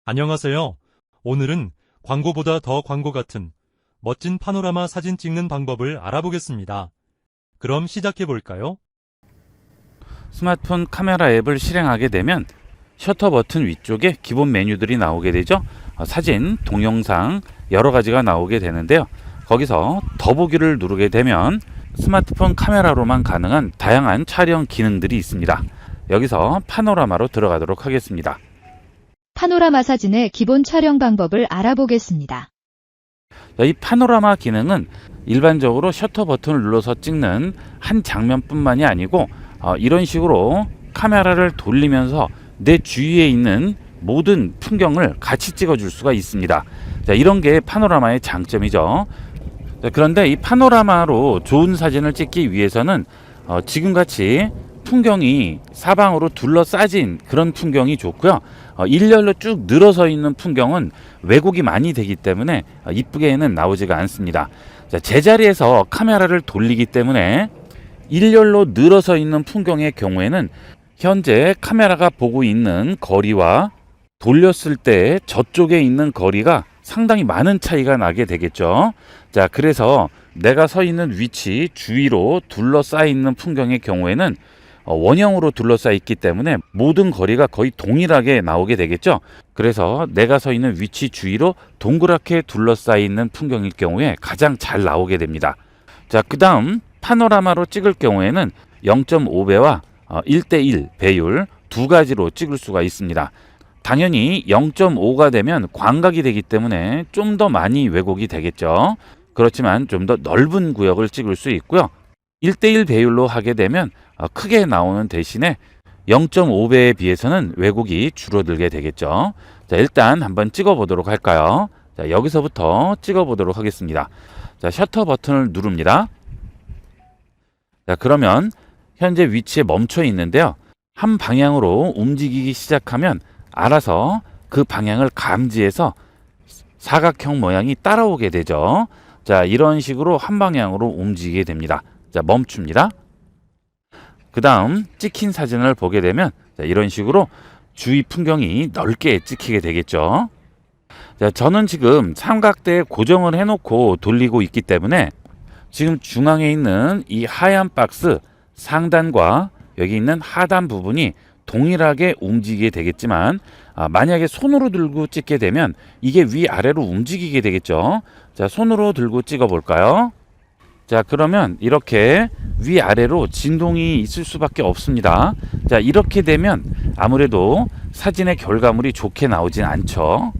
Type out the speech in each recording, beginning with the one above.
안녕하세요. 오늘은 광고보다 더 광고 같은 멋진 파노라마 사진 찍는 방법을 알아보겠습니다. 그럼 시작해 볼까요? 스마트폰 카메라 앱을 실행하게 되면 셔터 버튼 위쪽에 기본 메뉴들이 나오게 되죠. 사진, 동영상 여러 가지가 나오게 되는데요. 거기서 더보기를 누르게 되면 스마트폰 카메라로만 가능한 다양한 촬영 기능들이 있습니다. 여기서 파노라마로 들어가도록 하겠습니다. 파노라마 사진의 기본 촬영 방법을 알아보겠습니다. 이 파노라마 기능은 일반적으로 셔터 버튼을 눌러서 찍는 한 장면뿐만이 아니고 이런 식으로 카메라를 돌리면서 내 주위에 있는 모든 풍경을 같이 찍어줄 수가 있습니다. 이런 게 파노라마의 장점이죠. 그런데 이 파노라마로 좋은 사진을 찍기 위해서는 지금같이 풍경이 사방으로 둘러싸진 그런 풍경이 좋고요. 일렬로 쭉 늘어서 있는 풍경은 왜곡이 많이 되기 때문에 이쁘게는 나오지가 않습니다. 제자리에서 카메라를 돌리기 때문에 일렬로 늘어서 있는 풍경의 경우에는 현재 카메라가 보고 있는 거리와 돌렸을 때 저쪽에 있는 거리가 상당히 많은 차이가 나게 되겠죠. 그래서 내가 서 있는 위치 주위로 둘러싸여 있는 풍경의 경우에는 원형으로 둘러싸여 있기 때문에 모든 거리가 거의 동일하게 나오게 되겠죠. 그래서 내가 서 있는 위치 주위로 동그랗게 둘러싸여 있는 풍경일 경우에 가장 잘 나오게 됩니다. 그 다음 파노라마로 찍을 경우에는 0.5배와 1:1 배율 두 가지로 찍을 수가 있습니다. 당연히 0.5가 되면 광각이 되기 때문에 좀 더 많이 왜곡이 되겠죠. 그렇지만 좀 더 넓은 구역을 찍을 수 있고요. 1:1 배율로 하게 되면 크게 나오는 대신에 0.5배에 비해서는 왜곡이 줄어들게 되겠죠. 일단 한번 찍어 보도록 할까요? 여기서부터 찍어 보도록 하겠습니다. 셔터 버튼을 누릅니다. 그러면 현재 위치에 멈춰 있는데요. 한 방향으로 움직이기 시작하면 알아서 그 방향을 감지해서 사각형 모양이 따라오게 되죠. 이런 식으로 한 방향으로 움직이게 됩니다. 멈춥니다. 그 다음 찍힌 사진을 보게 되면 이런 식으로 주위 풍경이 넓게 찍히게 되겠죠. 저는 지금 삼각대에 고정을 해놓고 돌리고 있기 때문에 지금 중앙에 있는 이 하얀 박스 상단과 여기 있는 하단 부분이 동일하게 움직이게 되겠지만 만약에 손으로 들고 찍게 되면 이게 위아래로 움직이게 되겠죠. 손으로 들고 찍어 볼까요? 그러면 이렇게 위아래로 진동이 있을 수밖에 없습니다. 이렇게 되면 아무래도 사진의 결과물이 좋게 나오진 않죠.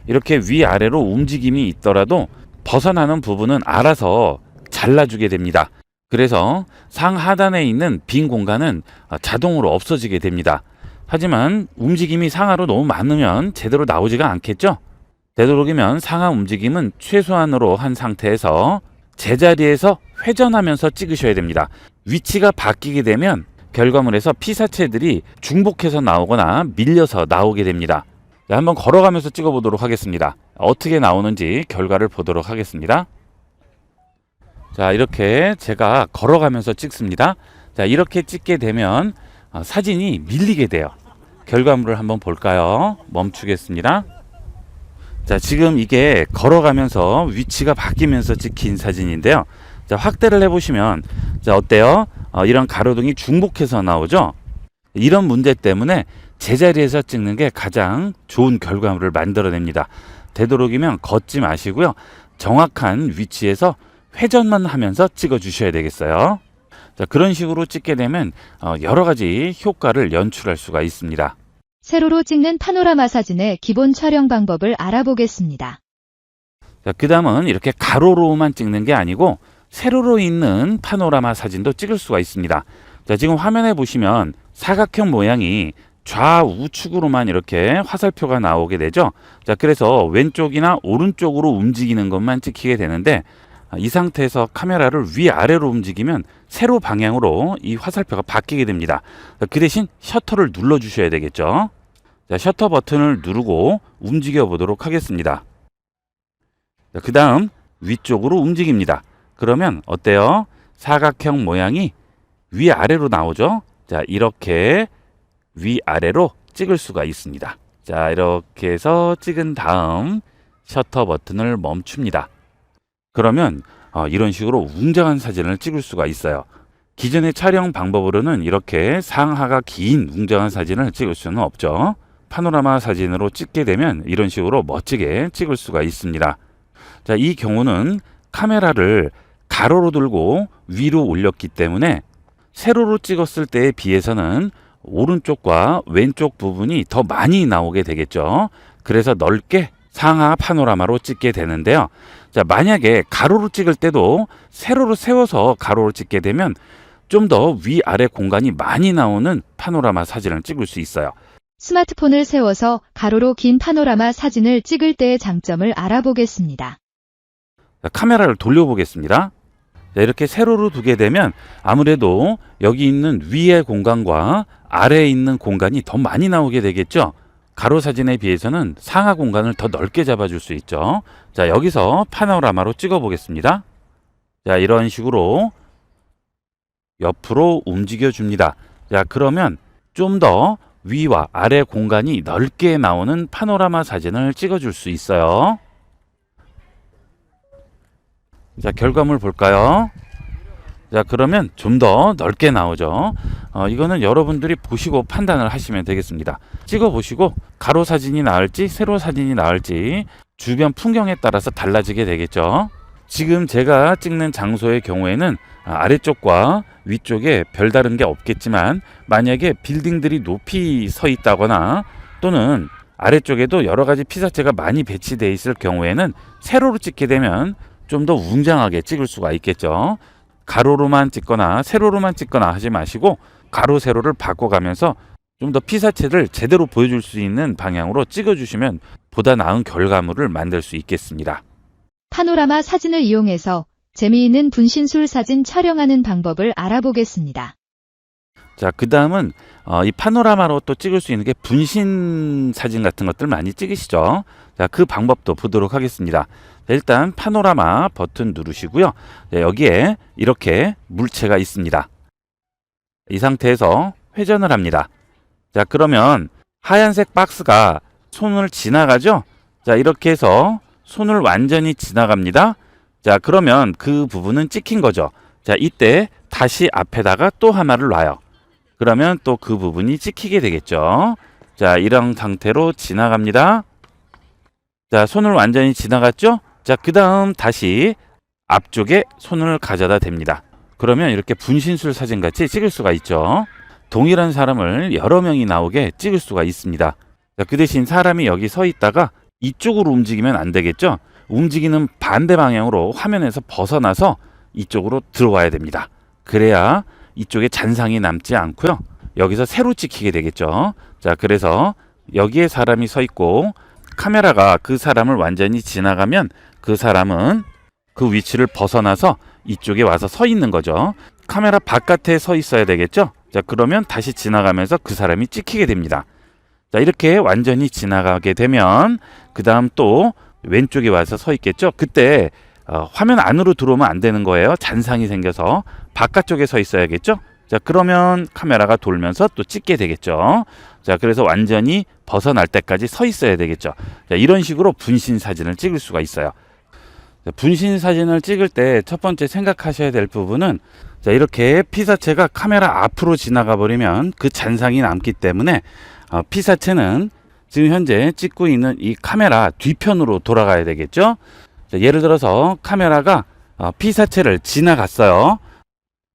이렇게 위아래로 움직임이 있더라도 벗어나는 부분은 알아서 잘라주게 됩니다. 그래서 상하단에 있는 빈 공간은 자동으로 없어지게 됩니다. 하지만 움직임이 상하로 너무 많으면 제대로 나오지가 않겠죠. 되도록이면 상하 움직임은 최소한으로 한 상태에서 제자리에서 회전하면서 찍으셔야 됩니다. 위치가 바뀌게 되면 결과물에서 피사체들이 중복해서 나오거나 밀려서 나오게 됩니다. 한번 걸어가면서 찍어 보도록 하겠습니다. 어떻게 나오는지 결과를 보도록 하겠습니다. 이렇게 제가 걸어가면서 찍습니다. 이렇게 찍게 되면 사진이 밀리게 돼요. 결과물을 한번 볼까요? 멈추겠습니다. 지금 이게 걸어가면서 위치가 바뀌면서 찍힌 사진인데요. 확대를 해보시면 어때요? 이런 가로등이 중복해서 나오죠? 이런 문제 때문에 제자리에서 찍는 게 가장 좋은 결과물을 만들어냅니다. 되도록이면 걷지 마시고요. 정확한 위치에서 회전만 하면서 찍어 주셔야 되겠어요. 그런 식으로 찍게 되면 여러 가지 효과를 연출할 수가 있습니다. 세로로 찍는 파노라마 사진의 기본 촬영 방법을 알아보겠습니다. 그 다음은 이렇게 가로로만 찍는 게 아니고 세로로 있는 파노라마 사진도 찍을 수가 있습니다. 지금 화면에 보시면 사각형 모양이 좌우측으로만 이렇게 화살표가 나오게 되죠. 그래서 왼쪽이나 오른쪽으로 움직이는 것만 찍히게 되는데 이 상태에서 카메라를 위아래로 움직이면 세로 방향으로 이 화살표가 바뀌게 됩니다. 그 대신 셔터를 눌러 주셔야 되겠죠. 셔터 버튼을 누르고 움직여 보도록 하겠습니다. 그 다음 위쪽으로 움직입니다. 그러면 어때요? 사각형 모양이 위아래로 나오죠. 이렇게 위아래로 찍을 수가 있습니다. 자, 이렇게 해서 찍은 다음 셔터 버튼을 멈춥니다. 그러면 이런 식으로 웅장한 사진을 찍을 수가 있어요. 기존의 촬영 방법으로는 이렇게 상하가 긴 웅장한 사진을 찍을 수는 없죠. 파노라마 사진으로 찍게 되면 이런 식으로 멋지게 찍을 수가 있습니다. 자, 이 경우는 카메라를 가로로 들고 위로 올렸기 때문에 세로로 찍었을 때에 비해서는 오른쪽과 왼쪽 부분이 더 많이 나오게 되겠죠. 그래서 넓게 상하 파노라마로 찍게 되는데요. 자, 만약에 가로로 찍을 때도 세로로 세워서 가로로 찍게 되면 좀 더 위아래 공간이 많이 나오는 파노라마 사진을 찍을 수 있어요. 스마트폰을 세워서 가로로 긴 파노라마 사진을 찍을 때의 장점을 알아보겠습니다. 자, 카메라를 돌려보겠습니다. 자, 이렇게 세로로 두게 되면 아무래도 여기 있는 위의 공간과 아래에 있는 공간이 더 많이 나오게 되겠죠. 가로 사진에 비해서는 상하 공간을 더 넓게 잡아줄 수 있죠. 자, 여기서 파노라마로 찍어 보겠습니다. 자, 이런 식으로 옆으로 움직여 줍니다. 자, 그러면 좀 더 위와 아래 공간이 넓게 나오는 파노라마 사진을 찍어 줄 수 있어요. 자, 결과물 볼까요? 자, 그러면 좀 더 넓게 나오죠. 이거는 여러분들이 보시고 판단을 하시면 되겠습니다. 찍어 보시고 가로 사진이 나을지 세로 사진이 나을지 주변 풍경에 따라서 달라지게 되겠죠. 지금 제가 찍는 장소의 경우에는 아래쪽과 위쪽에 별다른 게 없겠지만 만약에 빌딩들이 높이 서 있다거나 또는 아래쪽에도 여러 가지 피사체가 많이 배치되어 있을 경우에는 세로로 찍게 되면 좀 더 웅장하게 찍을 수가 있겠죠. 가로로만 찍거나 세로로만 찍거나 하지 마시고 가로 세로를 바꿔가면서 좀 더 피사체를 제대로 보여줄 수 있는 방향으로 찍어주시면 보다 나은 결과물을 만들 수 있겠습니다. 파노라마 사진을 이용해서 재미있는 분신술 사진 촬영하는 방법을 알아보겠습니다. 자, 그 다음은 이 파노라마로 또 찍을 수 있는 게 분신 사진 같은 것들 많이 찍으시죠. 자, 그 방법도 보도록 하겠습니다. 자, 일단 파노라마 버튼 누르시고요. 자, 여기에 이렇게 물체가 있습니다. 이 상태에서 회전을 합니다. 자, 그러면 하얀색 박스가 손을 지나가죠. 자, 이렇게 해서 손을 완전히 지나갑니다. 자, 그러면 그 부분은 찍힌 거죠. 자, 이때 다시 앞에다가 또 하나를 놔요. 그러면 또 그 부분이 찍히게 되겠죠. 자, 이런 상태로 지나갑니다. 자, 손을 완전히 지나갔죠? 자, 그 다음 다시 앞쪽에 손을 가져다 댑니다. 그러면 이렇게 분신술 사진 같이 찍을 수가 있죠. 동일한 사람을 여러 명이 나오게 찍을 수가 있습니다. 자, 그 대신 사람이 여기 서 있다가 이쪽으로 움직이면 안 되겠죠. 움직이는 반대 방향으로 화면에서 벗어나서 이쪽으로 들어와야 됩니다. 그래야 이쪽에 잔상이 남지 않고요. 여기서 새로 찍히게 되겠죠. 자, 그래서 여기에 사람이 서 있고 카메라가 그 사람을 완전히 지나가면 그 사람은 그 위치를 벗어나서 이쪽에 와서 서 있는 거죠. 카메라 바깥에 서 있어야 되겠죠. 자, 그러면 다시 지나가면서 그 사람이 찍히게 됩니다. 자, 이렇게 완전히 지나가게 되면 그 다음 또 왼쪽에 와서 서 있겠죠. 그때 화면 안으로 들어오면 안 되는 거예요. 잔상이 생겨서 바깥쪽에 서 있어야겠죠. 자, 그러면 카메라가 돌면서 또 찍게 되겠죠. 자, 그래서 완전히 벗어날 때까지 서 있어야 되겠죠. 자, 이런 식으로 분신 사진을 찍을 수가 있어요. 자, 분신 사진을 찍을 때 첫 번째 생각하셔야 될 부분은 자, 이렇게 피사체가 카메라 앞으로 지나가 버리면 그 잔상이 남기 때문에 피사체는 지금 현재 찍고 있는 이 카메라 뒤편으로 돌아가야 되겠죠. 자, 예를 들어서 카메라가 피사체를 지나갔어요.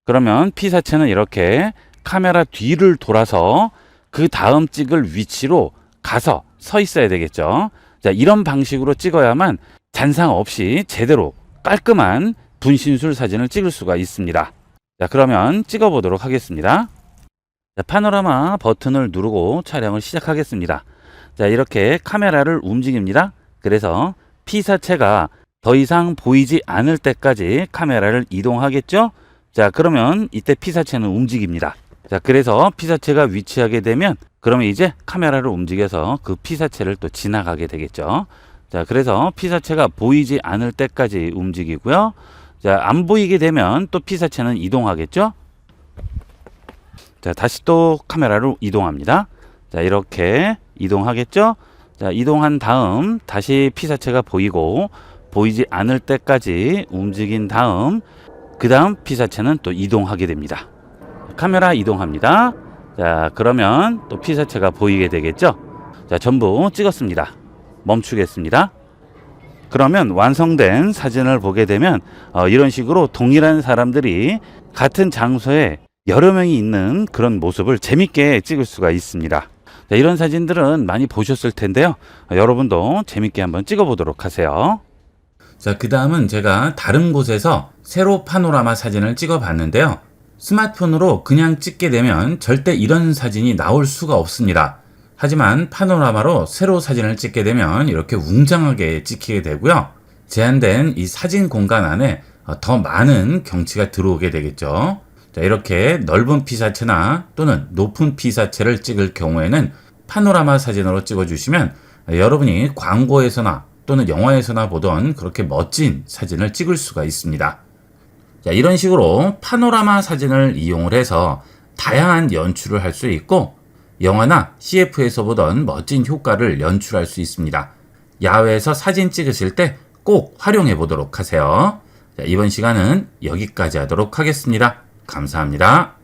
그러면 피사체는 이렇게 카메라 뒤를 돌아서 그 다음 찍을 위치로 가서 서 있어야 되겠죠. 자, 이런 방식으로 찍어야만 잔상 없이 제대로 깔끔한 분신술 사진을 찍을 수가 있습니다. 자, 그러면 찍어 보도록 하겠습니다. 자, 파노라마 버튼을 누르고 촬영을 시작하겠습니다. 자, 이렇게 카메라를 움직입니다. 그래서 피사체가 더 이상 보이지 않을 때까지 카메라를 이동하겠죠. 자, 그러면 이때 피사체는 움직입니다. 자, 그래서 피사체가 위치하게 되면 그러면 이제 카메라를 움직여서 그 피사체를 또 지나가게 되겠죠. 자, 그래서 피사체가 보이지 않을 때까지 움직이고요. 자, 안 보이게 되면 또 피사체는 이동하겠죠. 자, 다시 또 카메라로 이동합니다. 자, 이렇게 이동하겠죠? 자, 이동한 다음 다시 피사체가 보이고 보이지 않을 때까지 움직인 다음 그 다음 피사체는 또 이동하게 됩니다. 카메라 이동합니다. 자, 그러면 또 피사체가 보이게 되겠죠? 자, 전부 찍었습니다. 멈추겠습니다. 그러면 완성된 사진을 보게 되면 이런 식으로 동일한 사람들이 같은 장소에 여러 명이 있는 그런 모습을 재밌게 찍을 수가 있습니다. 자, 이런 사진들은 많이 보셨을 텐데요. 여러분도 재밌게 한번 찍어 보도록 하세요. 자, 그 다음은 제가 다른 곳에서 세로 파노라마 사진을 찍어 봤는데요. 스마트폰으로 그냥 찍게 되면 절대 이런 사진이 나올 수가 없습니다. 하지만 파노라마로 세로 사진을 찍게 되면 이렇게 웅장하게 찍히게 되고요. 제한된 이 사진 공간 안에 더 많은 경치가 들어오게 되겠죠. 자, 이렇게 넓은 피사체나 또는 높은 피사체를 찍을 경우에는 파노라마 사진으로 찍어주시면 여러분이 광고에서나 또는 영화에서나 보던 그렇게 멋진 사진을 찍을 수가 있습니다. 자, 이런 식으로 파노라마 사진을 이용을 해서 다양한 연출을 할 수 있고 영화나 CF에서 보던 멋진 효과를 연출할 수 있습니다. 야외에서 사진 찍으실 때 꼭 활용해 보도록 하세요. 자, 이번 시간은 여기까지 하도록 하겠습니다. 감사합니다.